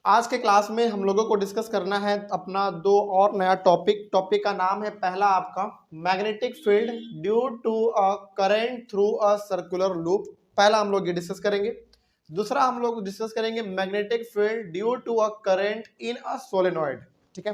आज के क्लास में हम लोगों को डिस्कस करना है अपना दो और नया टॉपिक का नाम है पहला आपका magnetic field due to a current through a circular loop. पहला हम लोग ये डिस्कस करेंगे। दूसरा हम लोग डिस्कस करेंगे magnetic field due to a current in a solenoid. ठीक है,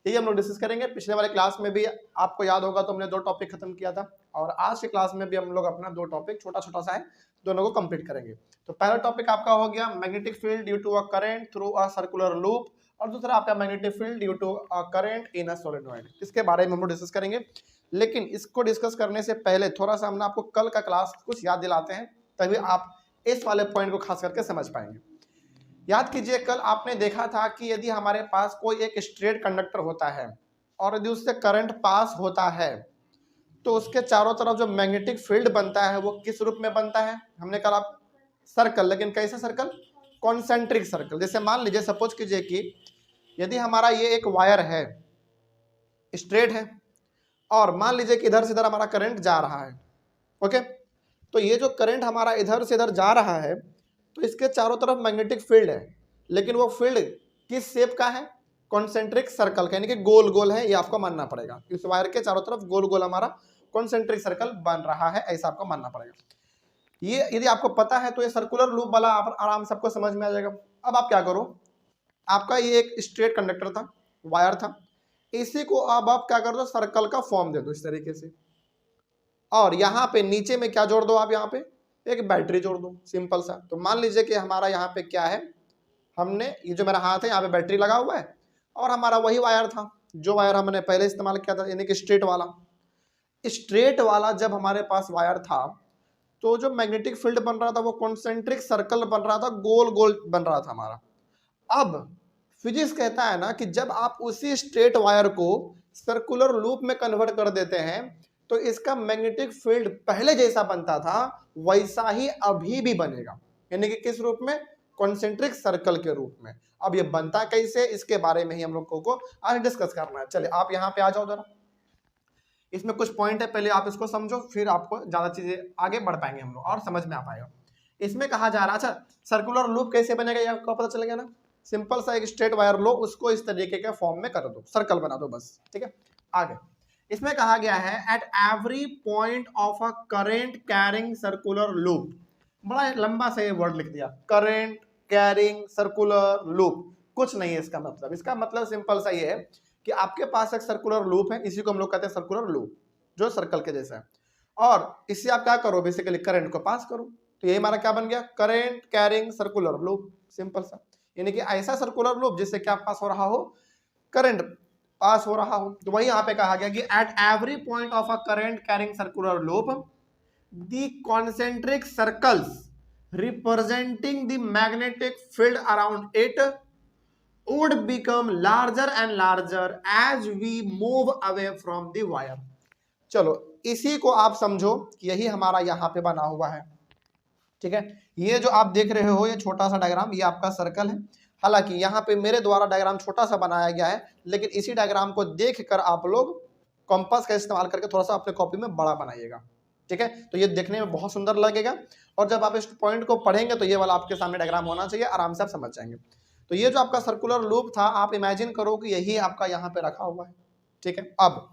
यही हम लोग डिस्कस करेंगे। पिछले वाले क्लास में भी आपको याद होगा तो हमने दो टॉपिक खत्म किया था और आज के क्लास में भी हम लोग अपना दो टॉपिक छोटा छोटा सा है दोनों को कंप्लीट करेंगे। तो पहला टॉपिक आपका हो गया magnetic field due to a current through a circular loop और दूसरा आपका magnetic field due to a current in a solenoid. इसके बारे में हम लोग डिस्कस करेंगे, लेकिन इसको डिस्कस करने से पहले थोड़ा सा हमने आपको कल का क्लास कुछ याद दिलाते हैं, तभी आप इस वाले पॉइंट को खास करके समझ पाएंगे। याद कीजिए, कल आपने देखा था कि यदि हमारे पास कोई एक स्ट्रेट कंडक्टर होता है और यदि उससे करंट पास होता है तो उसके चारों तरफ जो मैग्नेटिक फील्ड बनता है वो किस रूप में बनता है? हमने कहा सर्कल, लेकिन कैसे सर्कल? Concentric circle. जैसे मान लीजिए, सपोज कीजिए कि यदि हमारा ये एक वायर है, स्ट्रेट है, और मान लीजिए कि इधर से इधर हमारा करंट जा रहा है। ओके, तो ये जो करंट हमारा इधर से इधर जा रहा है तो इसके चारों तरफ मैग्नेटिक फील्ड है, लेकिन वो फील्ड किस शेप का है? कॉन्सेंट्रिक सर्कल का, यानी कि गोल गोल है। ये आपको मानना पड़ेगा। इस वायर के चारों तरफ गोल गोल हमारा कॉन्सेंट्रिक सर्कल बन रहा है, ऐसा आपको मानना पड़ेगा। ये यदि आपको पता है तो ये सर्कुलर लूप वाला आप आराम से आपको समझ में आ जाएगा। अब आप क्या करो, आपका ये एक स्ट्रेट कंडक्टर था, वायर था, इसी को अब आप क्या कर दो, सर्कल का फॉर्म दे दो इस तरीके से, और यहाँ पे नीचे में क्या जोड़ दो आप? यहाँ पे एक बैटरी जोड़ दो, सिंपल सा। तो मान लीजिए कि हमारा यहाँ पे क्या है, हमने ये जो मेरा हाथ है यहाँ पे बैटरी लगा हुआ है और हमारा वही वायर था जो वायर हमने पहले इस्तेमाल किया था, यानी कि स्ट्रेट वाला। स्ट्रेट वाला जब हमारे पास वायर था तो जो मैग्नेटिक फील्ड बन रहा था वो कॉन्सेंट्रिक सर्कल बन रहा था, गोल गोल बन रहा था हमारा। अब फिजिक्स कहता है ना कि जब आप उसी स्ट्रेट वायर को सर्कुलर लूप में कन्वर्ट कर देते हैं तो इसका मैग्नेटिक फील्ड पहले जैसा बनता था वैसा ही अभी भी बनेगा, यानी कि किस रूप में? कॉन्सेंट्रिक सर्कल के रूप में। अब ये बनता कैसे, इसके बारे में ही हम लोगों को आज डिस्कस करना है। चलिए आप यहाँ पे आ जाओ जरा। इसमें कुछ पॉइंट है, पहले आप इसको समझो, फिर आपको ज्यादा चीजें आगे बढ़ पाएंगे हम लोग और समझ में आ पाएगा। इसमें कहा जा रहा है, अच्छा सर्कुलर लूप कैसे बनेगा ये आपको पता चल गया ना। सिंपल सा एक स्ट्रेट वायर लो, उसको इस तरीके के फॉर्म में कर दो, सर्कल बना दो बस। ठीक है, आगे इसमें कहा गया है at every point of a current carrying circular loop. बड़ा लंबा सा ये वर्ड लिख दिया, करेंट कैरिंग सर्कुलर लूप। कुछ नहीं है इसका मतलब। इसका मतलब सिंपल सा ये है कि आपके पास एक सर्कुलर लूप है, इसी को हम लोग कहते हैं सर्कुलर लूप, जो सर्कल के जैसा है, और इससे आप क्या करो, बेसिकली करंट को पास करो। तो ये हमारा क्या बन गया? Current carrying circular loop, simple सा। यानी कि ऐसा सर्कुलर लूप जिससे क्या पास हो रहा हो? करंट पास हो रहा हो। तो वही यहाँ पे कहा गया कि at every point of a current carrying circular loop the concentric circles representing the magnetic field around it would become larger and larger as we move away from the wire। चलो इसी को आप समझो कि यही हमारा यहाँ पे बना हुआ है। ठीक है, ये जो आप देख रहे हो ये छोटा सा डायग्राम, ये आपका सर्कल है। हालांकि यहाँ पे मेरे द्वारा डायग्राम छोटा सा बनाया गया है, लेकिन इसी डायग्राम को देख कर आप लोग कंपास का इस्तेमाल करके थोड़ा सा अपने कॉपी में बड़ा बनाइएगा। ठीक है, तो ये देखने में बहुत सुंदर लगेगा और जब आप इस पॉइंट को पढ़ेंगे तो ये वाला आपके सामने डायग्राम होना चाहिए, आराम से आप समझ जाएंगे। तो ये जो आपका सर्कुलर लूप था, आप इमेजिन करो कि यही आपका यहाँ पे रखा हुआ है। ठीक है, अब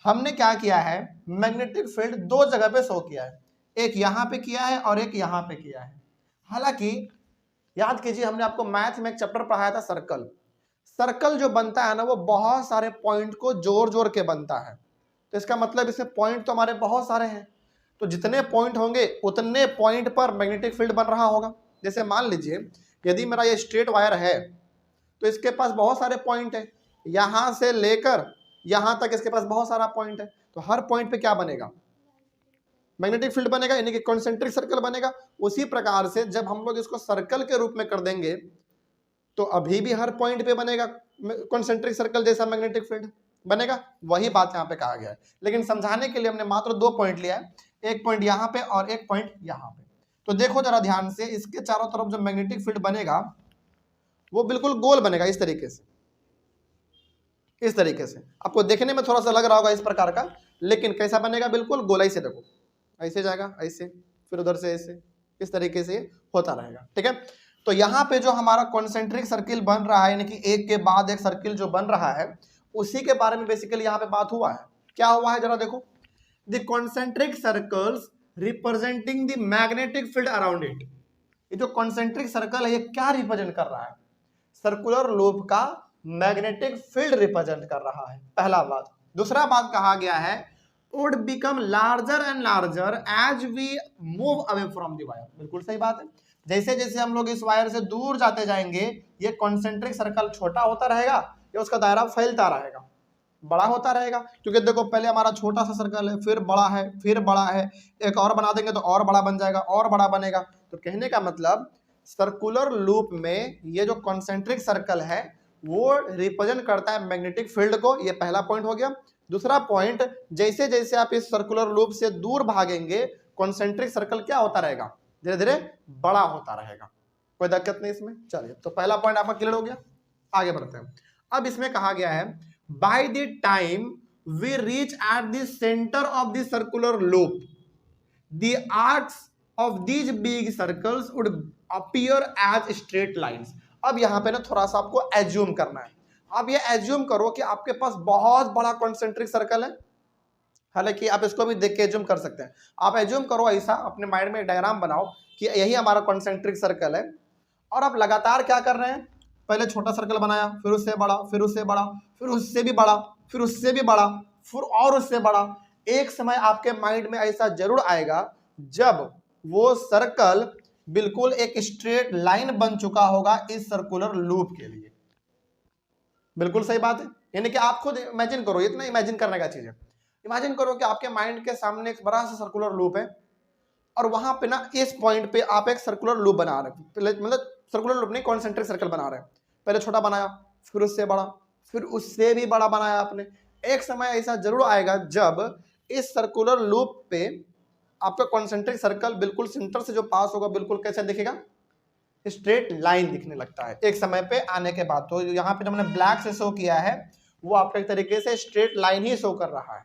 हमने क्या किया है, मैग्नेटिक फील्ड दो जगह पे शो किया है, एक यहाँ पे किया है और एक यहाँ पे किया है। हालांकि याद कीजिए, हमने आपको मैथ में एक चैप्टर पढ़ाया था सर्कल। सर्कल जो बनता है ना वो बहुत सारे पॉइंट को जोड़ जोड़ के बनता है। तो इसका मतलब इसमें पॉइंट तो हमारे बहुत सारे हैं, तो जितने पॉइंट होंगे उतने पॉइंट पर मैग्नेटिक फील्ड बन रहा होगा। जैसे मान लीजिए यदि मेरा ये स्ट्रेट वायर है तो इसके पास बहुत सारे पॉइंट है, यहां से लेकर यहां तक इसके पास बहुत सारा पॉइंट है। तो हर पॉइंट पे क्या बनेगा? मैग्नेटिक फील्ड बनेगा, यानी कि कॉन्सेंट्रिक सर्कल बनेगा। उसी प्रकार से जब हम लोग इसको सर्कल के रूप में कर देंगे तो अभी भी हर पॉइंट पे बनेगा कॉन्सेंट्रिक सर्कल जैसा मैग्नेटिक फील्ड बनेगा। वही बात यहाँ पे कहा गया है, लेकिन समझाने के लिए हमने मात्र दो पॉइंट लिया है, एक पॉइंट यहाँ पे और एक पॉइंट यहाँ पे। तो देखो जरा ध्यान से, इसके चारों तरफ जो मैग्नेटिक फील्ड बनेगा वो बिल्कुल गोल बनेगा, इस तरीके से। इस तरीके से आपको देखने में थोड़ा सा लग रहा होगा इस प्रकार का, लेकिन कैसा बनेगा? बिल्कुल गोलाई से। देखो ऐसे जाएगा, ऐसे, फिर उधर से ऐसे, इस तरीके से होता रहेगा। ठीक है, तो यहाँ पे जो हमारा कॉन्सेंट्रिक सर्किल बन रहा है, यानी कि एक के बाद एक सर्किल जो बन रहा है, उसी के बारे में बेसिकली यहाँ पे बात हुआ है। क्या हुआ है जरा देखो, the concentric circles representing the magnetic field around it. ये जो कॉन्सेंट्रिक सर्कल है ये क्या रिप्रेजेंट कर रहा है? सर्कुलर लूप का मैग्नेटिक फील्ड रिप्रेजेंट कर रहा है, पहला बात। दूसरा बात कहा गया है would become larger and larger as we move away from the wire। बिल्कुल सही बात है, जैसे जैसे हम लोग इस वायर से दूर जाते जाएंगे ये कॉन्सेंट्रिक सर्कल छोटा होता रहेगा या उसका दायरा फैलता रहेगा, बड़ा होता रहेगा। क्योंकि देखो पहले हमारा छोटा सा सर्कल है, फिर बड़ा है, फिर बड़ा है, एक और बना देंगे तो और बड़ा बन जाएगा, और बड़ा बनेगा। तो कहने का मतलब सर्कुलर लूप में ये जो कॉन्सेंट्रिक सर्कल है वो रिप्रेजेंट करता है मैग्नेटिक फील्ड को, ये पहला पॉइंट हो गया। दूसरा पॉइंट, जैसे जैसे आप इस सर्कुलर लूप से दूर भागेंगे कॉन्सेंट्रिक सर्कल क्या होता रहेगा? धीरे धीरे बड़ा होता रहेगा। कोई दिक्कत नहीं इसमें। चलिए, तो पहला पॉइंट आपका क्लियर हो गया, आगे बढ़ते हैं। अब इसमें कहा गया है by the time we reach at the centre of the circular loop the arcs of these big circles would appear as straight lines. अब यहाँ पे ना थोड़ा सा आपको एज्यूम करना है। अब ये एज्यूम करो कि आपके पास बहुत बड़ा कॉन्सेंट्रिक सर्कल है, हालांकि आप इसको भी देख के एज्यूम कर सकते हैं। आप एज्यूम करो ऐसा, अपने माइंड में डायग्राम बनाओ कि यही हमारा कॉन्सेंट्रिक सर्कल है, और आप लगातार क्या कर रहे हैं, पहले छोटा सर्कल बनाया, फिर उससे बड़ा, फिर उससे बड़ा, फिर उससे भी बड़ा, फिर उससे भी बड़ा, फिर और उससे बड़ा। एक समय आपके माइंड में ऐसा जरूर आएगा जब वो सर्कल बिल्कुल एक स्ट्रेट लाइन बन चुका होगा इस सर्कुलर लूप के लिए। बिल्कुल सही बात है, यानी कि आप खुद इमेजिन करो, इतना इमेजिन करने का चीज है। इमेजिन करो कि आपके माइंड के सामने एक बड़ा सा सर्कुलर लूप है और वहां पे ना इस पॉइंट पे आप एक सर्कुलर लूप बना रहे हैं, मतलब सर्कुलर लूप नहीं, कॉन्सेंट्रिक सर्कल बना रहे हैं। पहले छोटा बनाया, फिर उससे बड़ा, फिर उससे भी बड़ा बनाया आपने। एक समय ऐसा जरूर आएगा जब इस सर्कुलर लूप पे आपका कॉन्सेंट्रिक सर्कल बिल्कुल सेंटर से जो पास होगा बिल्कुल कैसे दिखेगा, स्ट्रेट लाइन दिखने लगता है एक समय पे आने के बाद। तो यहाँ पे जो मैंने ब्लैक से शो किया है वो आपका एक तरीके से स्ट्रेट लाइन ही शो कर रहा है।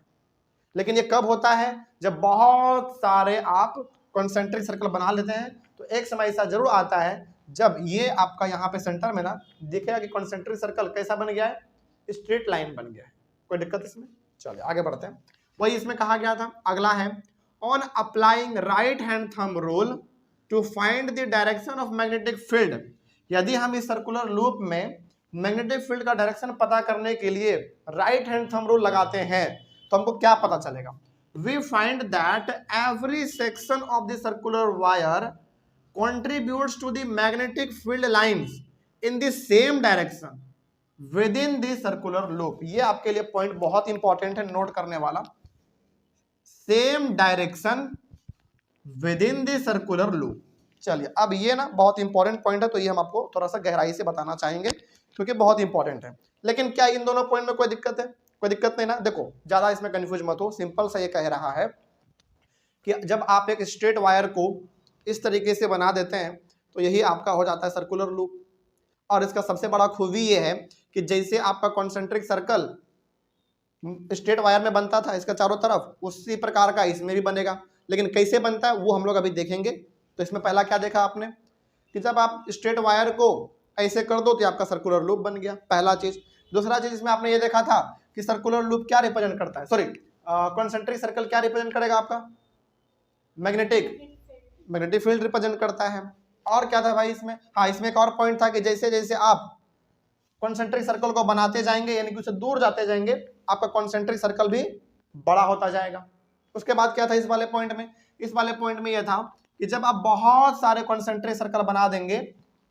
लेकिन ये कब होता है, जब बहुत सारे आप कॉन्सेंट्रिक सर्कल बना लेते हैं। तो एक समय ऐसा जरूर आता है जब ये आपका यहाँ पे सेंटर में ना दिखेगा कि कॉन्सेंट्रिक सर्कल कैसा बन गया है, स्ट्रेट लाइन बन गया है। कोई दिक्कत इसमें? चलिए आगे बढ़ते हैं। वही इसमें कहा गया था, अगला है on applying right hand thumb rule to find the direction of magnetic field. यदि हम इस सर्कुलर लूप में मैग्नेटिक फील्ड का डायरेक्शन पता करने के लिए राइट हैंड थंब रूल लगाते हैं तो हमको क्या पता चलेगा? We find that every section of the circular wire contributes to the magnetic field lines in the same direction within the circular loop। ये आपके लिए पॉइंट बहुत इंपॉर्टेंट है, नोट करने वाला। Same direction with in the circular loop. चलिए, अब ये ना बहुत इंपॉर्टेंट पॉइंट है, तो ये हम आपको थोड़ा सा गहराई से बताना चाहेंगे क्योंकि बहुत इंपॉर्टेंट है। लेकिन क्या इन दोनों पॉइंट में कोई दिक्कत है? कोई दिक्कत नहीं ना। देखो, ज्यादा इसमें कंफ्यूज मत हो, सिंपल सा ये कह रहा है कि जब आप एक स्ट्रेट वायर को इस तरीके से बना देते हैं तो यही आपका हो जाता है सर्कुलर लूप। और इसका सबसे बड़ा खूबी ये है कि जैसे आपका कॉन्सेंट्रिक सर्कल स्ट्रेट वायर में बनता था इसका चारों तरफ, उसी प्रकार का इसमें भी बनेगा। लेकिन कैसे बनता है वो हम लोग अभी देखेंगे। तो इसमें पहला क्या देखा आपने कि जब आप स्ट्रेट वायर को ऐसे कर दो तो आपका सर्कुलर लूप बन गया, पहला चीज। दूसरा चीज इसमें आपने ये देखा था कि सर्कुलर लूप क्या रिप्रेजेंट करता है, सॉरी कॉन्सेंट्रिक सर्कल क्या रिप्रेजेंट करेगा आपका? मैग्नेटिक फील्ड रिप्रेजेंट करता है। और क्या था भाई इसमें? हाँ, इसमें एक और पॉइंट था कि जैसे जैसे आप कॉन्सेंट्रिक सर्कल को बनाते जाएंगे, यानी कि उससे दूर जाते जाएंगे, आपका कॉन्सेंट्रिक सर्कल भी बड़ा होता जाएगा। उसके बाद क्या था इस वाले पॉइंट में? इस वाले पॉइंट में यह था कि जब आप बहुत सारे कॉन्सेंट्रिक सर्कल बना देंगे,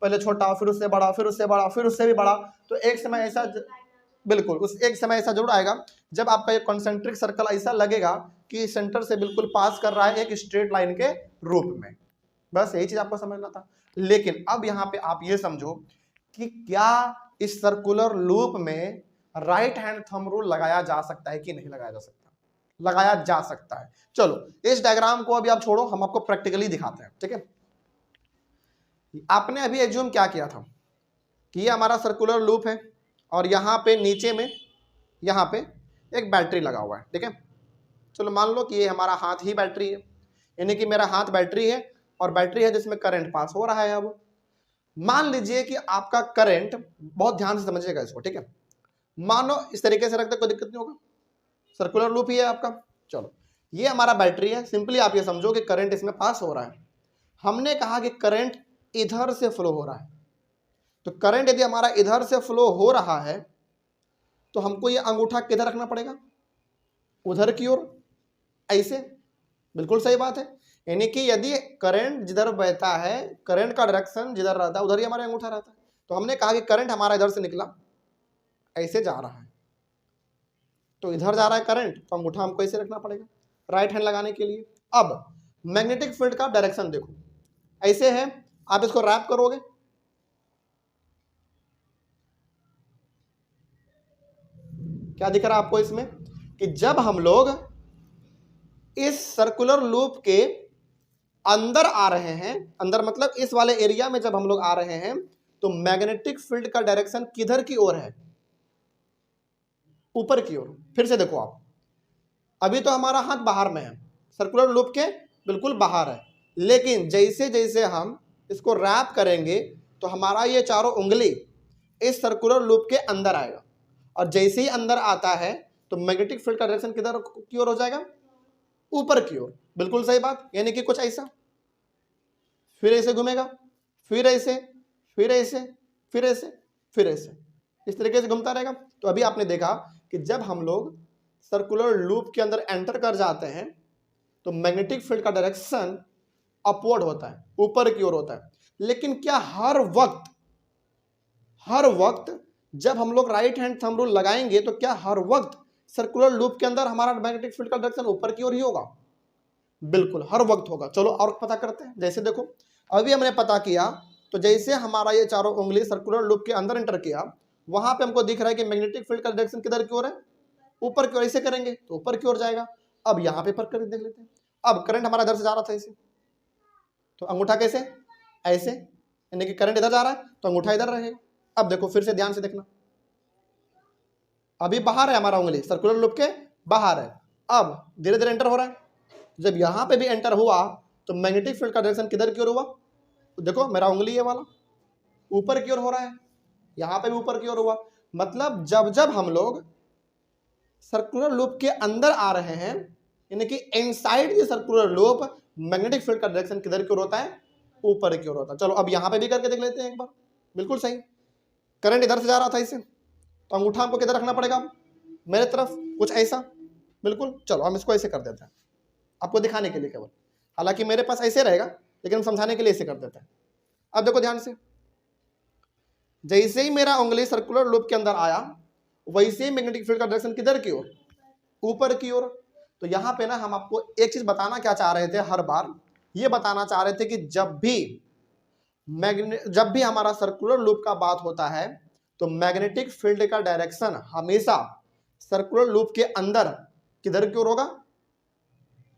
पहले छोटा, फिर उससे बड़ा, फिर उससे बड़ा, फिर उससे भी बड़ा, तो एक समय ऐसा बिल्कुल उस एक समय ऐसा जरूर आएगा जब आपका ये कॉन्सेंट्रिक सर्कल ऐसा लगेगा कि सेंटर से बिल्कुल पास कर रहा है एक स्ट्रेट लाइन के रूप में। बस यही चीज आपको समझना था। लेकिन अब यहाँ पे आप ये समझो कि क्या इस सर्कुलर लूप में राइट हैंड थंब रूल लगाया जा सकता है कि नहीं लगाया जा सकता? लगाया जा सकता है। चलो, इस डायग्राम को अभी आप छोड़ो, हम आपको प्रैक्टिकली दिखाते हैं, ठीक है। आपने अभी एज्यूम क्या किया था कि ये हमारा सर्कुलर लूप है और यहाँ पे नीचे में यहाँ पे एक बैटरी लगा हुआ है, ठीक है। चलो मान लो कि ये हमारा हाथ ही बैटरी है, यानी कि मेरा हाथ बैटरी है और बैटरी है जिसमें करंट पास हो रहा है। अब मान लीजिए कि आपका करंट, बहुत ध्यान से समझिएगा इसको, ठीक है। मानो इस तरीके से रखते, कोई दिक्कत नहीं होगा, सर्कुलर लूप ही है आपका। चलो, ये हमारा बैटरी है। सिंपली आप ये समझो कि करंट इसमें पास हो रहा है। हमने कहा कि करंट इधर से फ्लो हो रहा है, तो करंट यदि हमारा इधर से फ्लो हो रहा है तो हमको ये अंगूठा किधर रखना पड़ेगा? उधर की ओर, ऐसे। बिल्कुल सही बात है। यानी कि यदि करंट जिधर बहता है, करंट का डायरेक्शन जिधर रहता है उधर ही हमारा अंगूठा रहता है। तो हमने कहा कि करंट हमारा इधर से निकला, ऐसे जा रहा है, तो इधर जा रहा है करंट, तो अंगूठा हमको ऐसे रखना पड़ेगा राइट हैंड लगाने के लिए। अब मैग्नेटिक फील्ड का डायरेक्शन देखो, ऐसे है। आप इसको रैप करोगे, क्या दिख रहा है आपको इसमें? कि जब हम लोग इस सर्कुलर लूप के अंदर आ रहे हैं, अंदर मतलब इस वाले एरिया में जब हम लोग आ रहे हैं, तो मैग्नेटिक फील्ड का डायरेक्शन किधर की ओर है? ऊपर की ओर। फिर से देखो आप, अभी तो हमारा हाथ बाहर में है, सर्कुलर लूप के बिल्कुल बाहर है, लेकिन जैसे जैसे हम इसको रैप करेंगे तो हमारा ये चारों उंगली इस सर्कुलर लूप के अंदर आएगा, और जैसे ही अंदर आता है तो मैग्नेटिक फील्ड का डायरेक्शन किधर की ओर हो जाएगा? ऊपर की ओर। बिल्कुल सही बात। यानी कि कुछ ऐसा, फिर ऐसे घूमेगा, फिर ऐसे, फिर ऐसे, फिर ऐसे, फिर ऐसे, इस तरीके से घूमता रहेगा। तो अभी आपने देखा कि जब हम लोग सर्कुलर लूप के अंदर एंटर कर जाते हैं तो मैग्नेटिक फील्ड का डायरेक्शन अपवर्ड होता है, ऊपर की ओर होता है। लेकिन क्या हर वक्त जब हम लोग राइट हैंड थंब रूल लगाएंगे तो क्या हर वक्त सर्कुलर लूप के अंदर हमारा मैग्नेटिक फील्ड का डायरेक्शन ऊपर की ओर ही होगा? बिल्कुल हर वक्त होगा। चलो और पता करते हैं। जैसे देखो, अभी हमने पता किया, तो जैसे हमारा ये चारों उंगली सर्कुलर लूप के अंदर एंटर किया, वहां पे हमको दिख रहा है कि मैग्नेटिक फील्ड का डायरेक्शन किधर की ओर है? ऊपर की ओर। ऐसे करेंगे तो ऊपर की ओर जाएगा। अब यहाँ पे फर्क करके देख लेते हैं। अब करंट हमारा इधर से जा रहा था ऐसे, तो अंगूठा कैसे? ऐसे, यानी कि करंट इधर जा रहा है तो अंगूठा इधर रहेगा। अब देखो, फिर से ध्यान से देखना, अभी बाहर है हमारा उंगली, सर्कुलर लूप के बाहर है। अब धीरे धीरे एंटर हो रहा है। जब यहां पे भी एंटर हुआ तो मैग्नेटिक फील्ड का डायरेक्शन किधर की ओर हुआ? तो देखो मेरा उंगली ये वाला ऊपर की ओर हो रहा है, यहां पे भी ऊपर की ओर हुआ। मतलब जब जब हम लोग सर्कुलर लूप के अंदर आ रहे हैं, यानी कि inside the circular loop, magnetic field का डायरेक्शन किधर की ओर होता है? ऊपर की ओर होता है। चलो अब यहां पे भी करके देख लेते हैं एक बार। बिल्कुल सही, करंट इधर से जा रहा था इसे, तो अंगूठा हमको किधर रखना पड़ेगा? मेरे तरफ, कुछ ऐसा। बिल्कुल। चलो हम इसको ऐसे कर देते हैं आपको दिखाने के लिए केवल, हालांकि मेरे पास ऐसे रहेगा, लेकिन हम समझाने के लिए ऐसे कर देते हैं। अब देखो ध्यान से, जैसे ही मेरा उंगली सर्कुलर लूप के अंदर आया, वैसे ही मैग्नेटिक फील्ड का डायरेक्शन किधर की ओर? ऊपर की ओर। तो यहां पे ना हम आपको एक चीज बताना क्या चाह रहे थे, हर बार ये बताना चाह रहे थे कि जब भी हमारा सर्कुलर लूप का बात होता है तो मैग्नेटिक फील्ड का डायरेक्शन हमेशा सर्कुलर लूप के अंदर किधर की ओर होगा?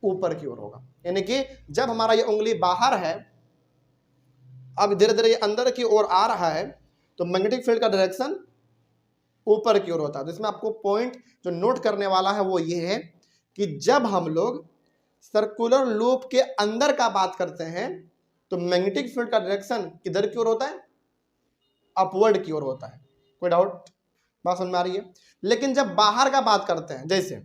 ऊपर की ओर होगा। यानी कि जब हमारा ये उंगली बाहर है, अब धीरे धीरे ये अंदर की ओर आ रहा है, तो मैग्नेटिक फील्ड का डायरेक्शन ऊपर की ओर होता है। तो इसमें आपको पॉइंट जो नोट करने वाला है वो ये है कि जब हम लोग सर्कुलर लूप के अंदर का बात करते हैं तो मैग्नेटिक फील्ड का डायरेक्शन किधर की ओर होता है? अपवर्ड की ओर होता है। कोई डाउट? बात समझ में आ रही है? लेकिन जब बाहर का बात करते हैं, जैसे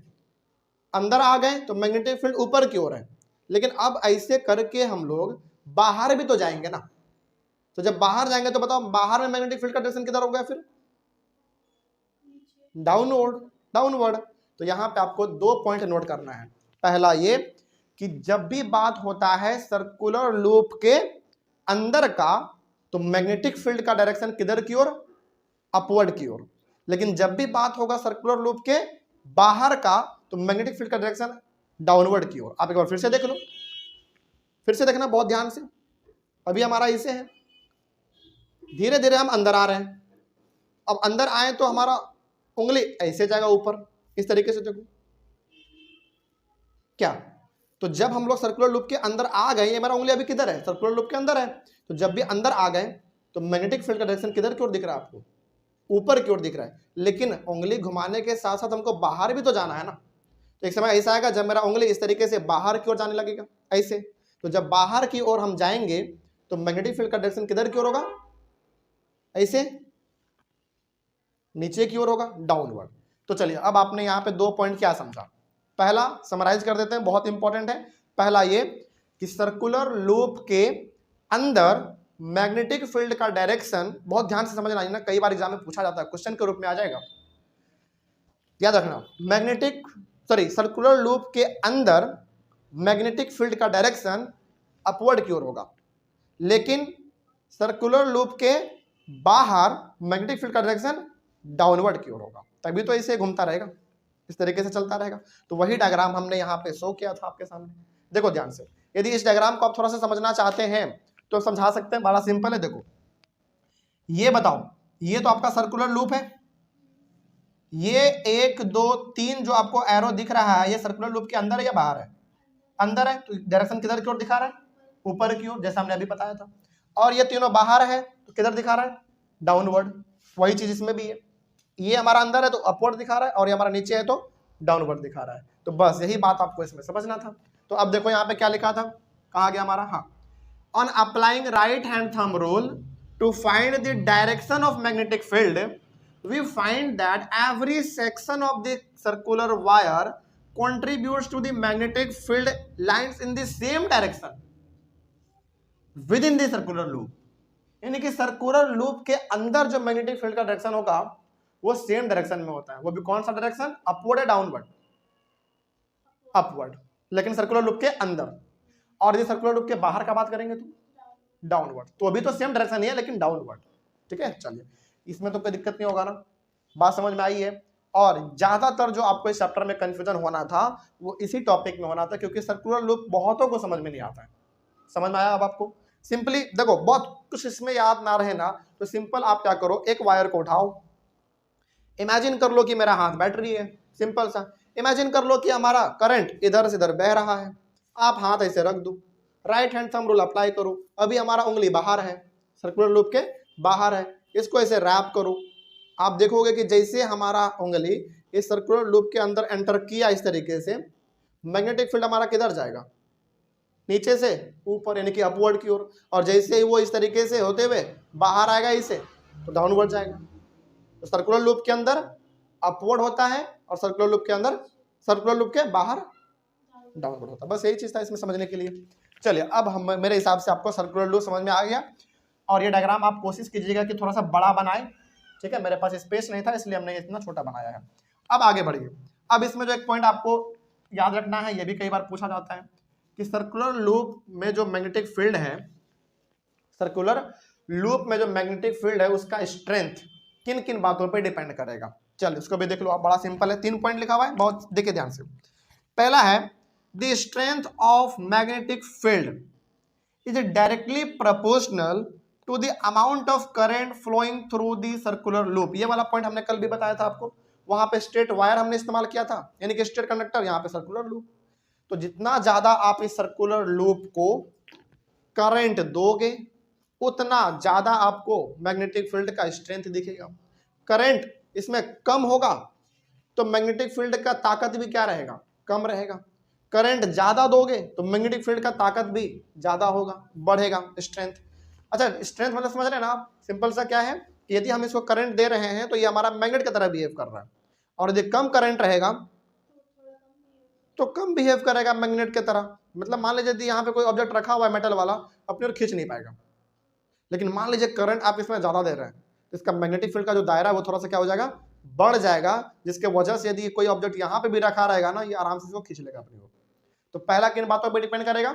अंदर आ गए तो मैग्नेटिक फील्ड ऊपर की ओर है, लेकिन अब ऐसे करके हम लोग बाहर भी तो जाएंगे ना। तो जब बाहर जाएंगे तो बताओ बाहर में मैग्नेटिक फील्ड का डायरेक्शन किधर हो गया? फिर डाउनवर्ड। तो यहां पे आपको 2 पॉइंट नोट करना है। पहला ये कि जब भी बात होता है सर्कुलर लूप के अंदर का, तो मैग्नेटिक फील्ड का डायरेक्शन किधर की ओर? अपवर्ड की ओर। लेकिन जब भी बात होगा सर्कुलर लूप के बाहर का, तो मैग्नेटिक फील्ड का डायरेक्शन डाउनवर्ड की ओर। आप एक बार फिर से देख लो, फिर से देखना बहुत ध्यान से। अभी हमारा इसे है, धीरे धीरे हम अंदर आ रहे हैं। अब अंदर आए तो हमारा उंगली ऐसे जाएगा ऊपर, इस तरीके से देखो क्या। तो जब हम लोग सर्कुलर लूप के अंदर आ गए, ये मेरा उंगली अभी किधर है? सर्कुलर लूप के अंदर है। तो जब भी अंदर आ गए तो मैग्नेटिक फील्ड का डायरेक्शन किधर की ओर दिख रहा है आपको? ऊपर की ओर दिख रहा है। लेकिन उंगली घुमाने के साथ साथ हमको बाहर भी तो जाना है ना। तो एक समय ऐसा आएगा जब मेरा उंगली इस तरीके से बाहर की ओर जाने लगेगा, ऐसे। तो जब बाहर की ओर हम जाएंगे तो मैग्नेटिक फील्ड का डायरेक्शन किधर की ओर होगा? ऐसे नीचे की ओर होगा, डाउनवर्ड। तो चलिए अब आपने यहाँ पे 2 पॉइंट क्या समझा। पहला समराइज कर देते हैं, बहुत इंपॉर्टेंट है। पहला ये कि सर्कुलर लूप के अंदर मैग्नेटिक फील्ड का डायरेक्शन, बहुत ध्यान से समझना है ना, कई बार एग्जाम में पूछा जाता है, क्वेश्चन के रूप में आ जाएगा, याद रखना। सर्कुलर लूप के अंदर मैग्नेटिक फील्ड का डायरेक्शन अपवर्ड की ओर होगा, लेकिन सर्कुलर लूप के बाहर मैग्नेटिक फील्ड का डायरेक्शन डाउनवर्ड की ओर होगा। तभी तो इसे घूमता रहेगा, इस तरीके से चलता रहेगा। तो वही डायग्राम हमने यहाँ पे शो किया था आपके सामने। देखो ध्यान से, यदि इस डायग्राम को आप थोड़ा सा समझना चाहते हैं तो समझा सकते हैं, बड़ा सिंपल है। देखो ये बताओ, ये तो आपका सर्कुलर लूप है, ये 1 2 3 जो आपको एरो दिख रहा है, ये सर्कुलर लूप के अंदर है या बाहर है? अंदर है। तो डायरेक्शन किधर की ओर दिखा रहा है? ऊपर की ओर, जैसा हमने अभी बताया था। और ये तीनों बाहर है तो किधर दिखा रहा है? डाउनवर्ड। वही चीज इसमें भी है, ये हमारा अंदर है तो अपवर्ड दिखा रहा है, और ये हमारा नीचे है तो डाउनवर्ड दिखा रहा है। तो बस यही बात आपको इसमें समझना था। तो अब देखो यहाँ पे क्या लिखा था, कहा गया हमारा, हाँ, on applying right hand thumb rule to find the direction of magnetic field, we find that every section of the circular wire contributes to the magnetic field lines in the same direction within the circular loop। यानी कि circular loop के अंदर जो magnetic field का direction होगा वो same direction में होता है। वो भी कौन सा डायरेक्शन? अपवर्ड या डाउनवर्ड? अपवर्ड, लेकिन सर्कुलर लूप के अंदर। और यदि सर्कुलर लूप के बाहर का बात करेंगे तो डाउनवर्ड। तो अभी तो सेम डायरेक्शन ही है लेकिन डाउनवर्ड। ठीक है, चलिए इसमें तो कोई दिक्कत नहीं होगा ना, बात समझ में आई है। और ज्यादातर जो आपको इस चैप्टर में कंफ्यूजन होना था वो इसी टॉपिक में होना था, क्योंकि सर्कुलर लूप बहुतों को समझ में नहीं आता है। समझ में आया अब आपको? सिंपली देखो, बहुत कुछ इसमें याद ना रहे ना, तो सिंपल आप क्या करो, एक वायर को उठाओ, इमेजिन कर लो कि मेरा हाथ बैटरी है, सिंपल सा। इमेजिन कर लो कि हमारा करंट इधर से इधर बह रहा है, आप हाथ ऐसे रख दो, right hand thumb rule apply करो। अभी हमारा उंगली बाहर है, सर्कुलर लूप के बाहर है, इसको ऐसे रैप करो। आप देखोगे कि जैसे हमारा उंगली इस सर्कुलर लूप के अंदर एंटर किया इस तरीके से, मैग्नेटिक फील्ड हमारा किधर जाएगा? नीचे से ऊपर, यानी कि अपवर्ड की ओर। और जैसे ही वो इस तरीके से होते हुए बाहर आएगा इसे, तो डाउनवर्ड जाएगा। तो सर्कुलर लूप के अंदर अपवर्ड होता है और सर्कुलर लूप के अंदर, सर्कुलर लूप के बाहर डाउनवर्ड होता है। बस यही चीज था इसमें समझने के लिए। चलिए अब हम, मेरे हिसाब से आपको सर्कुलर लूप समझ में आ गया। और ये डायग्राम आप कोशिश कीजिएगा कि थोड़ा सा बड़ा बनाए। ठीक है, मेरे पास स्पेस नहीं था इसलिए हमने इतना छोटा बनाया है। अब आगे बढ़िए। अब इसमें जो एक पॉइंट आपको याद रखना है, ये भी कई बार पूछा जाता है कि सर्कुलर लूप में जो मैग्नेटिक फील्ड है, सर्कुलर लूप में जो मैग्नेटिक फील्ड है उसका स्ट्रेंथ किन किन बातों पे डिपेंड करेगा। चलिए उसको भी देख लो आप, बड़ा सिंपल है, 3 पॉइंट लिखा हुआ है, बहुत देखिए ध्यान से। पहला है the strength of magnetic field is directly proportional to the amount of current flowing through the circular loop. ये वाला पॉइंट हमने कल भी बताया था आपको, वहां पे स्ट्रेट वायर हमने इस्तेमाल किया था, यानी कि स्ट्रेट कंडक्टर, यहाँ पे सर्कुलर लूप। तो जितना ज्यादा आप इस सर्कुलर लूप को करंट दोगे उतना ज्यादा आपको मैग्नेटिक फील्ड का स्ट्रेंथ दिखेगा। करंट इसमें कम होगा तो मैग्नेटिक फील्ड का ताकत भी क्या रहेगा? कम रहेगा। करंट ज्यादा दोगे तो मैग्नेटिक फील्ड का ताकत भी ज्यादा होगा, बढ़ेगा स्ट्रेंथ। अच्छा, स्ट्रेंथ मतलब समझ रहे हैं ना आप? सिंपल सा क्या है कि यदि हम इसको करंट दे रहे हैं तो ये हमारा मैग्नेट की तरह बिहेव कर रहा है, और यदि कम करंट रहेगा तो कम बिहेव करेगा मैग्नेट की तरह। मतलब मान लीजिए यदि यहाँ पे कोई ऑब्जेक्ट रखा हुआ है मेटल वाला, अपनी ओर खींच नहीं पाएगा। लेकिन मान लीजिए करंट आप इसमें ज्यादा दे रहे हैं तो इसका मैग्नेटिक फील्ड का जो दायरा है वो थोड़ा सा क्या हो जाएगा? बढ़ जाएगा, जिसके वजह से यदि कोई ऑब्जेक्ट यहाँ पे भी रखा रहेगा ना, ये आराम से इसको खींच लेगा अपनी ओर। तो पहला किन बातों पर डिपेंड करेगा?